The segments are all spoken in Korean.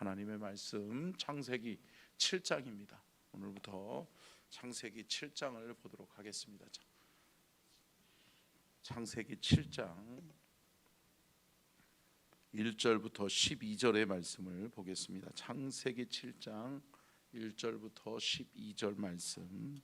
하나님의 말씀 창세기 7장입니다. 오늘부터 창세기 7장을 보도록 하겠습니다. 창세기 7장 1절부터 12절의 말씀을 보겠습니다. 창세기 7장 1절부터 12절 말씀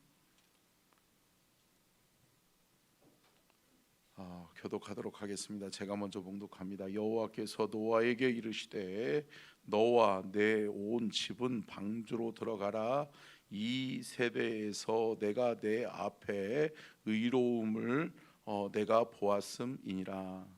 교독하도록 하겠습니다. 제가 먼저 봉독합니다. 여호와께서 노아에게 이르시되 너와 내 온 집은 방주로 들어가라. 이 세대에서 내가 내 앞에 의로움을 내가 보았음이니라.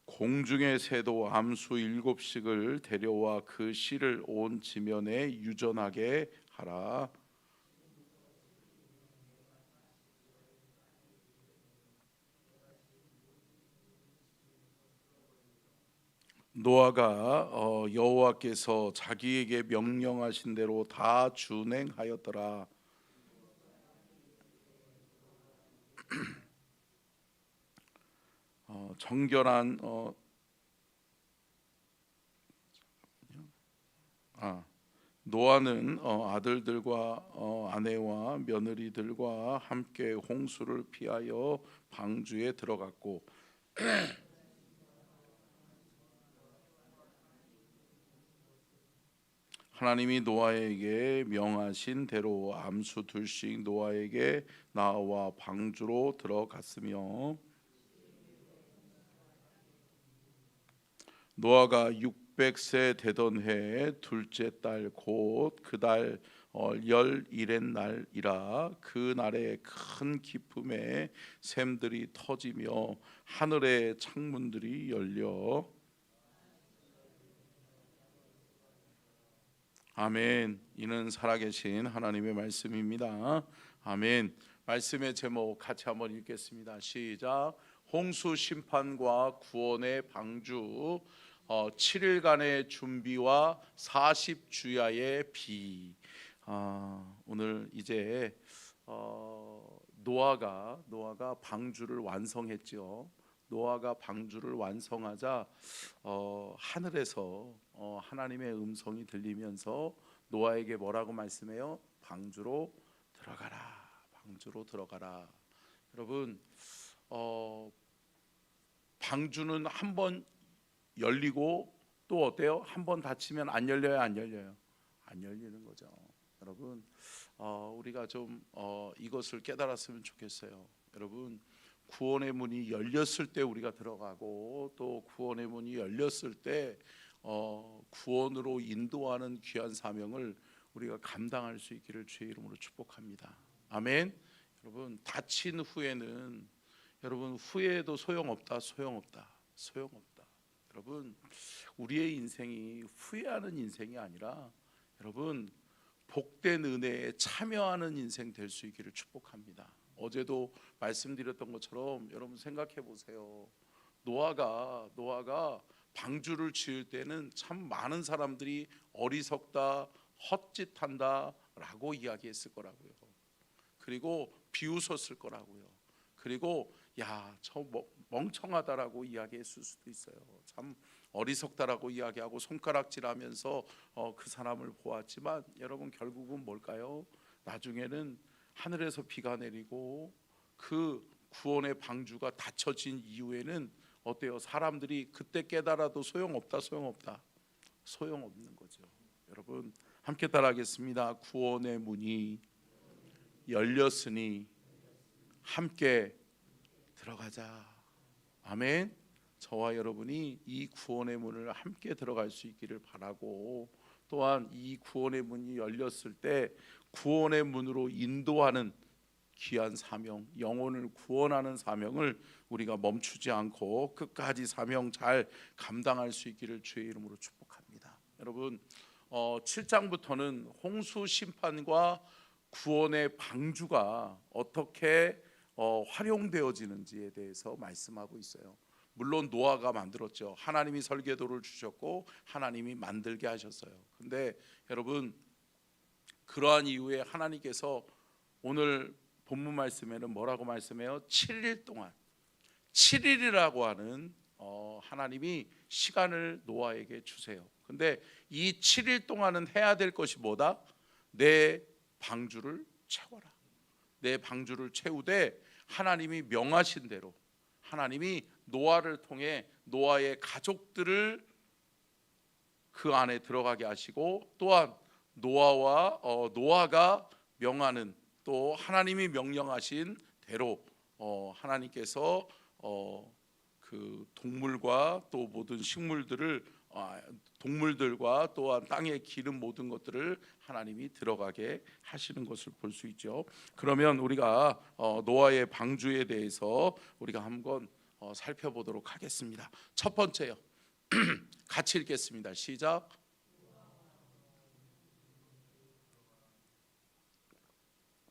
공중의 새도 암수 7씩을 데려와 그 씨를 온 지면에 유전하게 하라. 노아가 여호와께서 자기에게 명령하신 대로 다 준행하였더라. 정결한 노아는 아들들과 아내와 며느리들과 함께 홍수를 피하여 방주에 들어갔고 하나님이 노아에게 명하신 대로 암수 2씩 노아에게 나와 방주로 들어갔으며 노아가 600세 되던 해에 둘째 달 곧 그 달 11의 날이라. 그 날에 큰 기쁨에 샘들이 터지며 하늘의 창문들이 열려. 아멘. 이는 살아계신 하나님의 말씀입니다. 아멘. 말씀의 제목 같이 한번 읽겠습니다. 시작. 홍수 심판과 구원의 방주, 7일간의 준비와 40주야의 비. 오늘 이제 노아가 방주를 완성했죠. 노아가 방주를 완성하자 하늘에서 하나님의 음성이 들리면서 노아에게 뭐라고 말씀해요? 방주로 들어가라. 방주로 들어가라. 여러분, 방주는 한 번 열리고 또 어때요? 한 번 닫히면 안 열려요, 안 열려요? 안 열리는 거죠. 여러분, 우리가 좀 이것을 깨달았으면 좋겠어요. 여러분, 구원의 문이 열렸을 때 우리가 들어가고 또 구원의 문이 열렸을 때 구원으로 인도하는 귀한 사명을 우리가 감당할 수 있기를 주의 이름으로 축복합니다. 아멘. 여러분, 닫힌 후에는 여러분 후회해도 소용없다. 여러분, 우리의 인생이 후회하는 인생이 아니라 여러분 복된 은혜에 참여하는 인생 될 수 있기를 축복합니다. 어제도 말씀드렸던 것처럼 여러분 생각해 보세요. 노아가 방주를 지을 때는 참 많은 사람들이 어리석다, 헛짓한다 라고 이야기했을 거라고요. 그리고 비웃었을 거라고요. 그리고 저 멍청하다라고 이야기했을 수도 있어요. 참 어리석다라고 이야기하고 손가락질하면서 그 사람을 보았지만 여러분 결국은 뭘까요? 나중에는 하늘에서 비가 내리고 그 구원의 방주가 닫혀진 이후에는 어때요? 사람들이 그때 깨달아도 소용없는 거죠. 여러분 함께 따라하겠습니다. 구원의 문이 열렸으니 함께 들어가자. 아멘. 저와 여러분이 이 구원의 문을 함께 들어갈 수 있기를 바라고, 또한 이 구원의 문이 열렸을 때 구원의 문으로 인도하는 귀한 사명, 영혼을 구원하는 사명을 우리가 멈추지 않고 끝까지 사명 잘 감당할 수 있기를 주의 이름으로 축복합니다. 여러분, 7장부터는 홍수 심판과 구원의 방주가 어떻게 활용되어지는지에 대해서 말씀하고 있어요. 물론 노아가 만들었죠. 하나님이 설계도를 주셨고 하나님이 만들게 하셨어요. 근데 여러분, 그러한 이후에 하나님께서 오늘 본문 말씀에는 뭐라고 말씀해요? 7일 동안 7일이라고 하는 하나님이 시간을 노아에게 주세요. 근데 이 7일 동안은 해야 될 것이 뭐다? 내 방주를 채워라. 내 방주를 채우되 하나님이 명하신 대로 하나님이 노아를 통해 노아의 가족들을 그 안에 들어가게 하시고, 또한 노아가 명하는, 또 하나님이 명령하신 대로 하나님께서 그 동물과 또 모든 식물들을 동물들과 또한 땅에 기른 모든 것들을 하나님이 들어가게 하시는 것을 볼 수 있죠. 그러면 우리가 노아의 방주에 대해서 우리가 한번 살펴보도록 하겠습니다. 첫 번째요. 같이 읽겠습니다. 시작.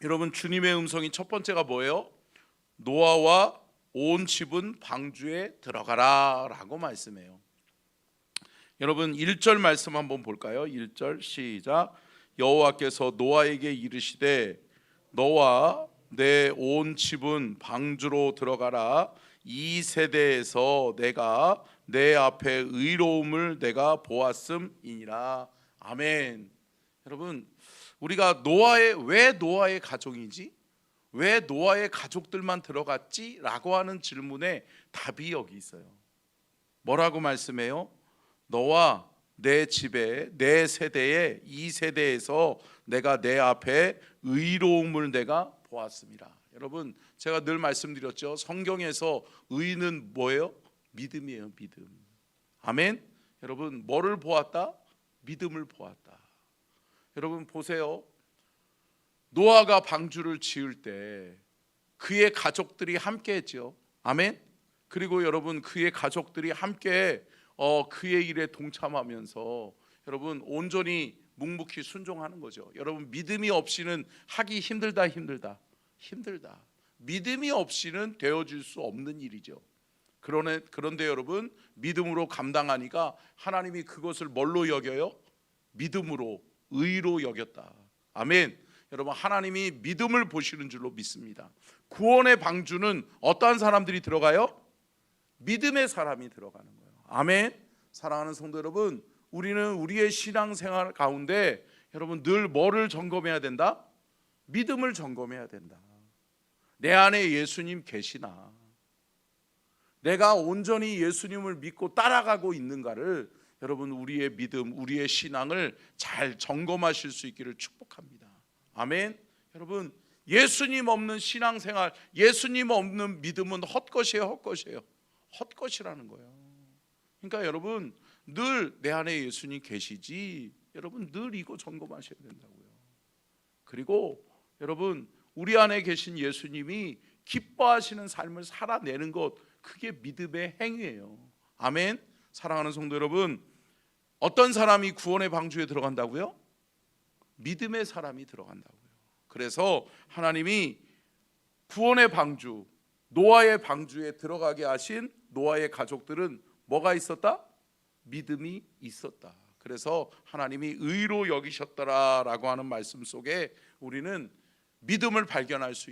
여러분, 주님의 음성이 첫 번째가 뭐예요? 노아와 온 집은 방주에 들어가라 라고 말씀해요. 여러분, 1절 말씀 한번 볼까요? 1절 시작. 여호와께서 노아에게 이르시되 너와 내 온 집은 방주로 들어가라. 이 세대에서 내가 내 앞에 의로움을 내가 보았음이니라. 아멘. 여러분, 우리가 왜 노아의 가족이지? 왜 노아의 가족들만 들어갔지? 라고 하는 질문에 답이 여기 있어요. 뭐라고 말씀해요? 너와 내 집에, 내 세대에, 이 세대에서 내가 내 앞에 의로움을 내가 보았습니다. 여러분, 제가 늘 말씀드렸죠. 성경에서 의는 뭐예요? 믿음이에요. 믿음. 아멘. 여러분, 뭐를 보았다? 믿음을 보았다. 여러분 보세요. 노아가 방주를 지을 때 그의 가족들이 함께 했죠. 아멘. 그리고 여러분, 그의 가족들이 함께 그의 일에 동참하면서 여러분 온전히 묵묵히 순종하는 거죠. 여러분, 믿음이 없이는 하기 힘들다. 믿음이 없이는 되어질 수 없는 일이죠. 그런데 여러분, 믿음으로 감당하니까 하나님이 그것을 뭘로 여겨요? 믿음으로, 의로 여겼다. 아멘. 여러분, 하나님이 믿음을 보시는 줄로 믿습니다. 구원의 방주는 어떠한 사람들이 들어가요? 믿음의 사람이 들어가는 거예요. 아멘. 사랑하는 성도 여러분, 우리는 우리의 신앙생활 가운데 여러분 늘 뭐를 점검해야 된다? 믿음을 점검해야 된다. 내 안에 예수님 계시나? 내가 온전히 예수님을 믿고 따라가고 있는가를 여러분, 우리의 믿음, 우리의 신앙을 잘 점검하실 수 있기를 축복합니다. 아멘. 여러분, 예수님 없는 신앙생활, 예수님 없는 믿음은 헛것이에요. 헛것이라는 거예요. 그러니까 여러분, 늘 내 안에 예수님 계시지, 여러분 늘 이거 점검하셔야 된다고요. 그리고 여러분, 우리 안에 계신 예수님이 기뻐하시는 삶을 살아내는 것, 그게 믿음의 행위예요. 아멘. 사랑하는 성도 여러분, 어떤 사람이 구원의 방주에 들어간다고요? 믿음의 사람이 들어간다고요. 그래서 하나님이 구원의 방주, 노아의 방주에 들어가게 하신 노아의 가족들은 뭐가 있었다? 믿음이 있었다. 그래서 하나님이 의로 여기셨더라라고 하는 말씀 속에 우리는 믿음을 발견할 수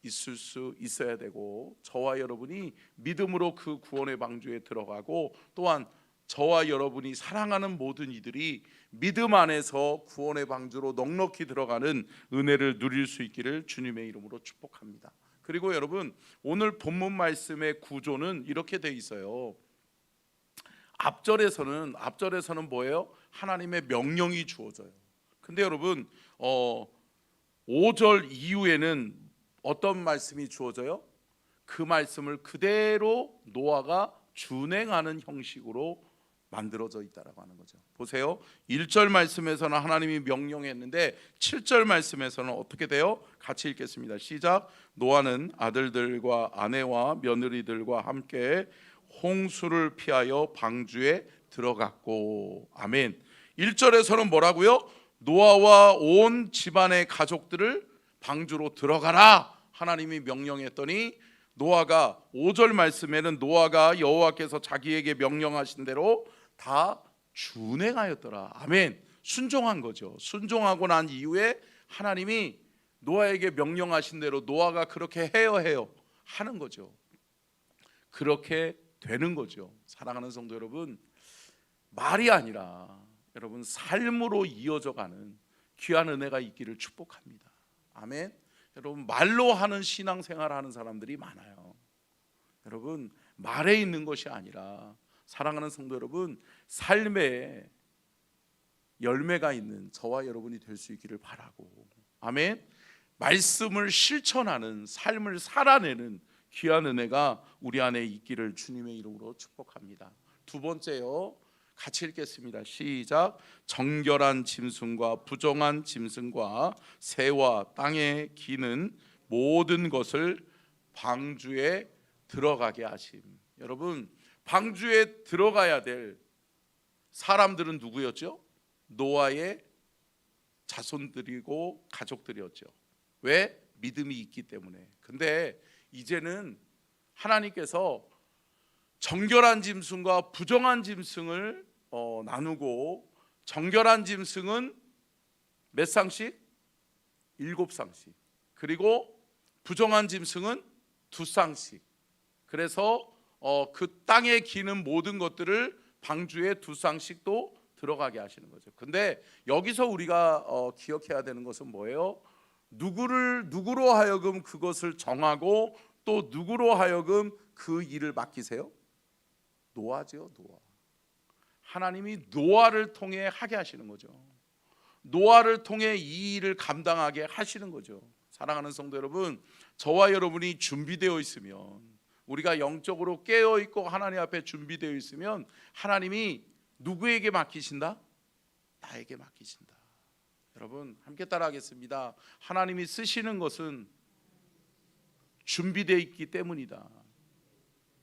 있어야 되고, 저와 여러분이 믿음으로 그 구원의 방주에 들어가고, 또한 저와 여러분이 사랑하는 모든 이들이 믿음 안에서 구원의 방주로 넉넉히 들어가는 은혜를 누릴 수 있기를 주님의 이름으로 축복합니다. 그리고 여러분, 오늘 본문 말씀의 구조는 이렇게 돼 있어요. 앞절에서는 뭐예요? 하나님의 명령이 주어져요. 근데 여러분, 5절 이후에는 어떤 말씀이 주어져요? 그 말씀을 그대로 노아가 준행하는 형식으로 만들어져 있다라고 하는 거죠. 보세요. 1절 말씀에서는 하나님이 명령했는데 7절 말씀에서는 어떻게 돼요? 같이 읽겠습니다. 시작. 노아는 아들들과 아내와 며느리들과 함께 홍수를 피하여 방주에 들어갔고. 아멘. 1절에서는 뭐라고요? 노아와 온 집안의 가족들을 방주로 들어가라 하나님이 명령했더니, 노아가 5절 말씀에는 노아가 여호와께서 자기에게 명령하신 대로 다 준행하였더라. 아멘. 순종한 거죠. 순종하고 난 이후에 하나님이 노아에게 명령하신 대로 노아가 그렇게 해요 하는 거죠. 그렇게 되는 거죠. 사랑하는 성도 여러분, 말이 아니라 여러분 삶으로 이어져가는 귀한 은혜가 있기를 축복합니다. 아멘. 여러분 말로 하는 신앙생활 하는 사람들이 많아요. 여러분 말에 있는 것이 아니라 사랑하는 성도 여러분, 삶에 열매가 있는 저와 여러분이 될 수 있기를 바라고, 아멘. 말씀을 실천하는 삶을 살아내는 귀한 은혜가 우리 안에 있기를 주님의 이름으로 축복합니다. 두 번째요, 같이 읽겠습니다. 시작. 정결한 짐승과 부정한 짐승과 새와 땅에 기는 모든 것을 방주에 들어가게 하심. 여러분 방주에 들어가야 될 사람들은 누구였죠? 노아의 자손들이고 가족들이었죠. 왜? 믿음이 있기 때문에. 근데 이제는 하나님께서 정결한 짐승과 부정한 짐승을 나누고, 정결한 짐승은 몇 쌍씩? 7쌍씩. 그리고 부정한 짐승은 2쌍씩. 그래서 그 땅에 기는 모든 것들을 방주에 2쌍씩 또 들어가게 하시는 거죠. 근데 여기서 우리가 기억해야 되는 것은 뭐예요? 누구로 하여금 그것을 정하고 또 누구로 하여금 그 일을 맡기세요? 노아죠. 노아. 하나님이 노아를 통해 하게 하시는 거죠. 노아를 통해 이 일을 감당하게 하시는 거죠. 사랑하는 성도 여러분, 저와 여러분이 준비되어 있으면, 우리가 영적으로 깨어있고 하나님 앞에 준비되어 있으면 하나님이 누구에게 맡기신다? 나에게 맡기신다. 여러분 함께 따라하겠습니다. 하나님이 쓰시는 것은 준비되어 있기 때문이다.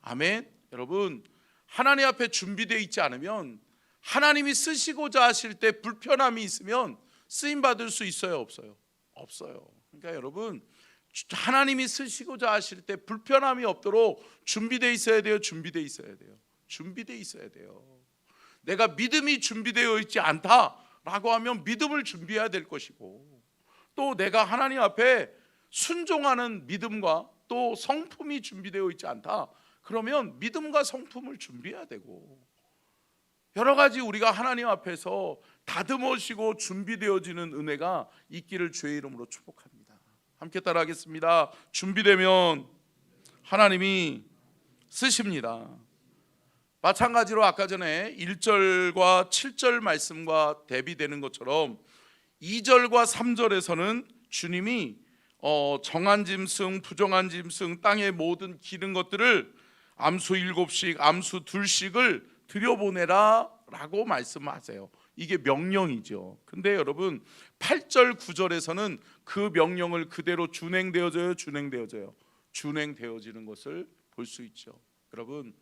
아멘. 여러분 하나님 앞에 준비되어 있지 않으면, 하나님이 쓰시고자 하실 때 불편함이 있으면 쓰임 받을 수 있어요, 없어요? 없어요. 그러니까 여러분 하나님이 쓰시고자 하실 때 불편함이 없도록 준비되어 있어야 돼요. 준비되어 있어야 돼요. 준비되어 있어야 돼요. 내가 믿음이 준비되어 있지 않다라고 하면 믿음을 준비해야 될 것이고, 또 내가 하나님 앞에 순종하는 믿음과 또 성품이 준비되어 있지 않다, 그러면 믿음과 성품을 준비해야 되고, 여러 가지 우리가 하나님 앞에서 다듬어지고 준비되어지는 은혜가 있기를 주의 이름으로 축복합니다. 함께 따라하겠습니다. 준비되면 하나님이 쓰십니다. 마찬가지로 아까 전에 1절과 7절 말씀과 대비되는 것처럼 2절과 3절에서는 주님이 정한 짐승, 부정한 짐승, 땅의 모든 기는 것들을 암수 7씩, 암수 2씩을 들여보내라 라고 말씀하세요. 이게 명령이죠. 근데 여러분 8절 9절에서는 그 명령을 그대로 준행되어져요. 준행되어지는 것을 볼 수 있죠. 여러분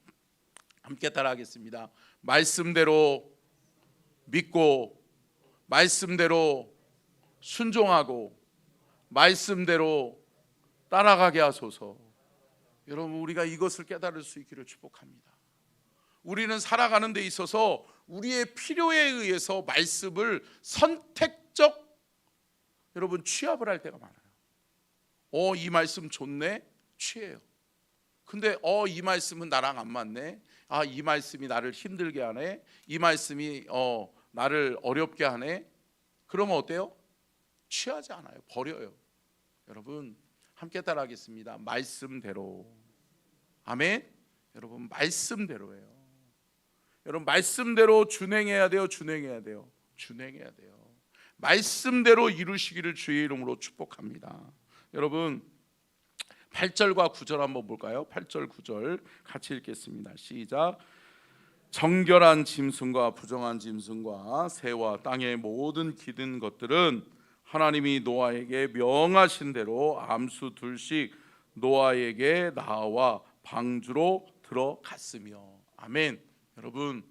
함께 따라하겠습니다. 말씀대로 믿고, 말씀대로 순종하고, 말씀대로 따라가게 하소서. 여러분 우리가 이것을 깨달을 수 있기를 축복합니다. 우리는 살아가는 데 있어서 우리의 필요에 의해서 말씀을 선택적 여러분 취합을 할 때가 많아요. 이 말씀 좋네, 취해요. 근데 이 말씀은 나랑 안 맞네, 이 말씀이 나를 힘들게 하네, 이 말씀이 나를 어렵게 하네. 그러면 어때요? 취하지 않아요. 버려요. 여러분 함께 따라하겠습니다. 말씀대로. 아멘. 여러분 말씀대로예요. 여러분 말씀대로 준행해야 돼요. 준행해야 돼요. 말씀대로 이루시기를 주의 이름으로 축복합니다. 여러분 8절과 9절 한번 볼까요? 8절 9절 같이 읽겠습니다. 시작. 정결한 짐승과 부정한 짐승과 새와 땅의 모든 기든 것들은 하나님이 노아에게 명하신 대로 암수 2씩 노아에게 나와 방주로 들어갔으며. 아멘. 여러분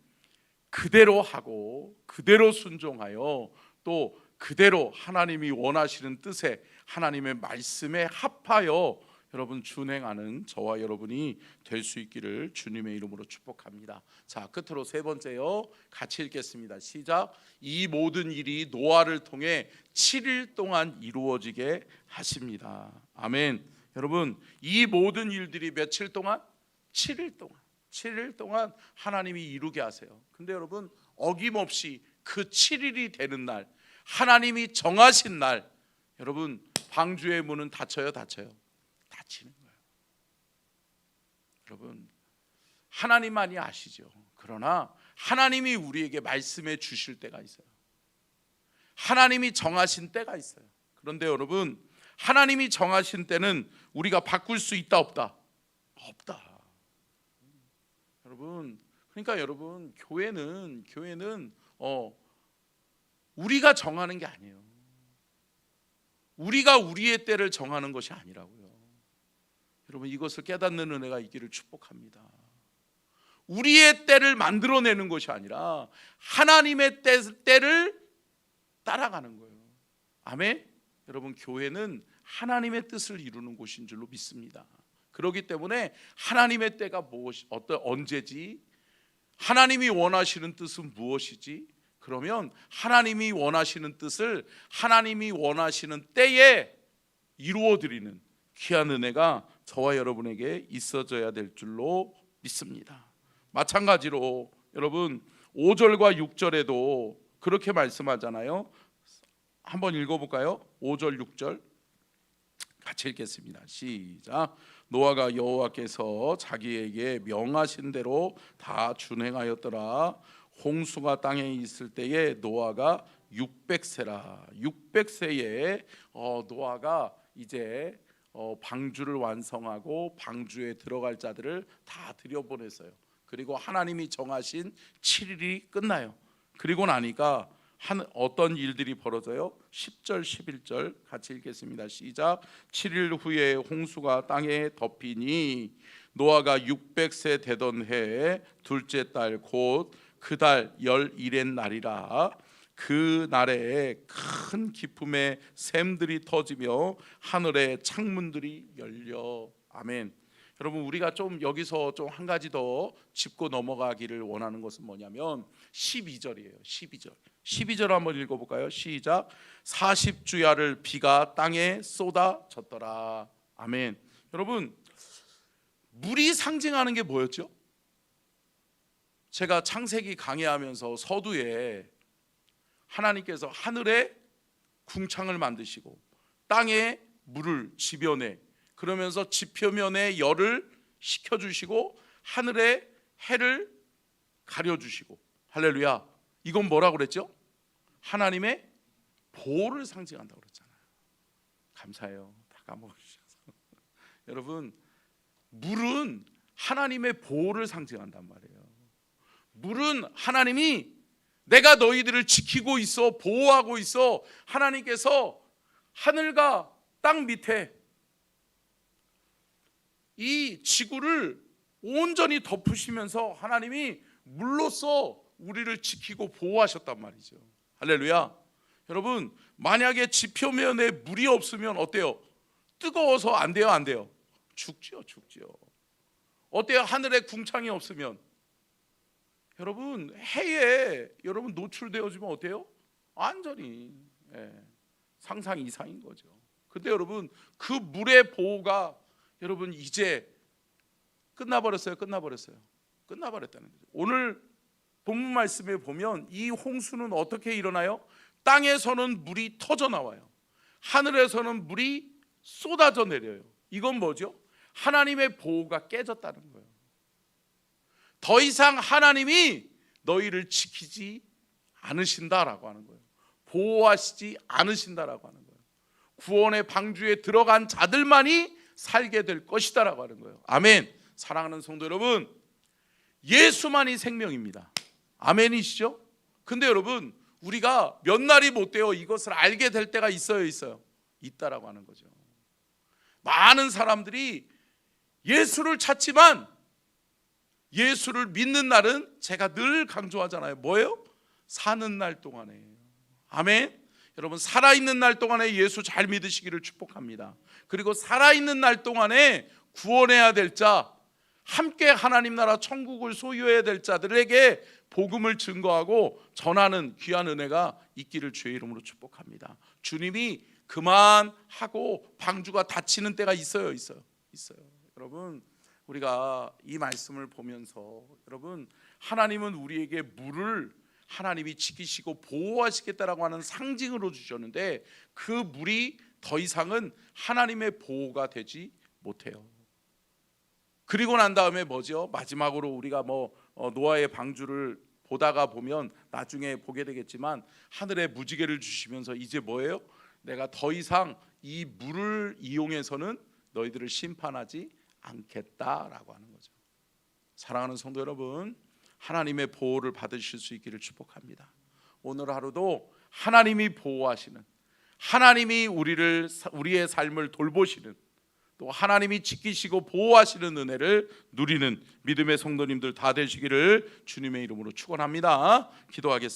그대로 하고 그대로 순종하여 또 그대로 하나님이 원하시는 뜻에, 하나님의 말씀에 합하여 여러분 준행하는 저와 여러분이 될 수 있기를 주님의 이름으로 축복합니다. 자, 끝으로 세 번째요. 같이 읽겠습니다. 시작. 이 모든 일이 노아를 통해 7일 동안 이루어지게 하십니다. 아멘. 여러분, 이 모든 일들이 며칠 동안? 7일 동안. 7일 동안 하나님이 이루게 하세요. 근데 여러분, 어김없이 그 7일이 되는 날, 하나님이 정하신 날, 여러분 방주의 문은 닫혀요, 닫혀요? 닫히는 거예요. 여러분, 하나님만이 아시죠. 그러나 하나님이 우리에게 말씀해 주실 때가 있어요. 하나님이 정하신 때가 있어요. 그런데 여러분, 하나님이 정하신 때는 우리가 바꿀 수 있다 없다? 없다. 여러분, 그러니까 여러분, 교회는 우리가 정하는 게 아니에요. 우리가 우리의 때를 정하는 것이 아니라고요. 여러분, 이것을 깨닫는 은혜가 있기를 축복합니다. 우리의 때를 만들어내는 것이 아니라 하나님의 때를 따라가는 거예요. 아멘. 여러분, 교회는 하나님의 뜻을 이루는 곳인 줄로 믿습니다. 그렇기 때문에 하나님의 때가 무엇이, 언제지? 하나님이 원하시는 뜻은 무엇이지? 그러면 하나님이 원하시는 뜻을 하나님이 원하시는 때에 이루어드리는 귀한 은혜가 저와 여러분에게 있어져야 될 줄로 믿습니다. 마찬가지로 여러분 5절과 6절에도 그렇게 말씀하잖아요. 한번 읽어볼까요? 5절 6절 같이 읽겠습니다. 시작. 노아가 여호와께서 자기에게 명하신 대로 다 준행하였더라. 홍수가 땅에 있을 때에 노아가 600세라. 600세에 노아가 이제 방주를 완성하고 방주에 들어갈 자들을 다 들여보냈어요. 그리고 하나님이 정하신 7일이 끝나요. 그리고 나니까 어떤 일들이 벌어져요? 10절 11절 같이 읽겠습니다. 시작. 7일 후에 홍수가 땅에 덮이니 노아가 600세 되던 해에 둘째 달 곧 그 달 11의 날이라. 그 날에 큰 기쁨의 샘들이 터지며 하늘의 창문들이 열려. 아멘. 여러분, 우리가 좀 여기서 좀 한 가지 더 짚고 넘어가기를 원하는 것은 뭐냐면 12절이에요. 12절 한번 읽어볼까요? 시작. 40주야를 비가 땅에 쏟아졌더라. 아멘. 여러분, 물이 상징하는 게 뭐였죠? 제가 창세기 강해하면서 서두에 하나님께서 하늘에 궁창을 만드시고 땅에 물을 지변에, 그러면서 지표면에 열을 식혀주시고 하늘에 해를 가려주시고, 할렐루야. 이건 뭐라고 그랬죠? 하나님의 보호를 상징한다고 그랬잖아요. 감사해요. 다 까먹으셔서. 여러분, 물은 하나님의 보호를 상징한단 말이에요. 물은 하나님이 내가 너희들을 지키고 있어, 보호하고 있어. 하나님께서 하늘과 땅 밑에 이 지구를 온전히 덮으시면서 하나님이 물로써 우리를 지키고 보호하셨단 말이죠. 할렐루야. 여러분, 만약에 지표면에 물이 없으면 어때요? 뜨거워서 안 돼요, 안 돼요? 죽지요. 어때요? 하늘에 궁창이 없으면? 여러분, 해에 여러분 노출되어지면 어때요? 완전히 상상 이상인 거죠. 근데 여러분, 그 물의 보호가 여러분 이제 끝나버렸다는 거죠. 오늘 본문 말씀에 보면 이 홍수는 어떻게 일어나요? 땅에서는 물이 터져 나와요. 하늘에서는 물이 쏟아져 내려요. 이건 뭐죠? 하나님의 보호가 깨졌다는 거예요. 더 이상 하나님이 너희를 지키지 않으신다라고 하는 거예요. 보호하시지 않으신다라고 하는 거예요. 구원의 방주에 들어간 자들만이 살게 될 것이다라고 하는 거예요. 아멘. 사랑하는 성도 여러분, 예수만이 생명입니다. 아멘이시죠? 근데 여러분, 우리가 몇 날이 못 되어 이것을 알게 될 때가 있어요? 있다라고 하는 거죠. 많은 사람들이 예수를 찾지만 예수를 믿는 날은 제가 늘 강조하잖아요. 뭐예요? 사는 날 동안에. 아멘. 여러분, 살아있는 날 동안에 예수 잘 믿으시기를 축복합니다. 그리고 살아있는 날 동안에 구원해야 될 자, 함께 하나님 나라 천국을 소유해야 될 자들에게 복음을 증거하고 전하는 귀한 은혜가 있기를 주의 이름으로 축복합니다. 주님이 그만하고 방주가 닫히는 때가 있어요. 여러분, 우리가 이 말씀을 보면서 여러분, 하나님은 우리에게 물을 하나님이 지키시고 보호하시겠다라고 하는 상징으로 주셨는데 그 물이 더 이상은 하나님의 보호가 되지 못해요. 그리고 난 다음에 뭐죠? 마지막으로 우리가 노아의 방주를 보다가 보면 나중에 보게 되겠지만 하늘에 무지개를 주시면서 이제 뭐예요? 내가 더 이상 이 물을 이용해서는 너희들을 심판하지 않겠다라고 하는 거죠. 사랑하는 성도 여러분, 하나님의 보호를 받으실 수 있기를 축복합니다. 오늘 하루도 하나님이 보호하시는, 하나님이 우리의 삶을 돌보시는, 또 하나님이 지키시고 보호하시는 은혜를 누리는 믿음의 성도님들 다 되시기를 주님의 이름으로 축원합니다. 기도하겠습니다.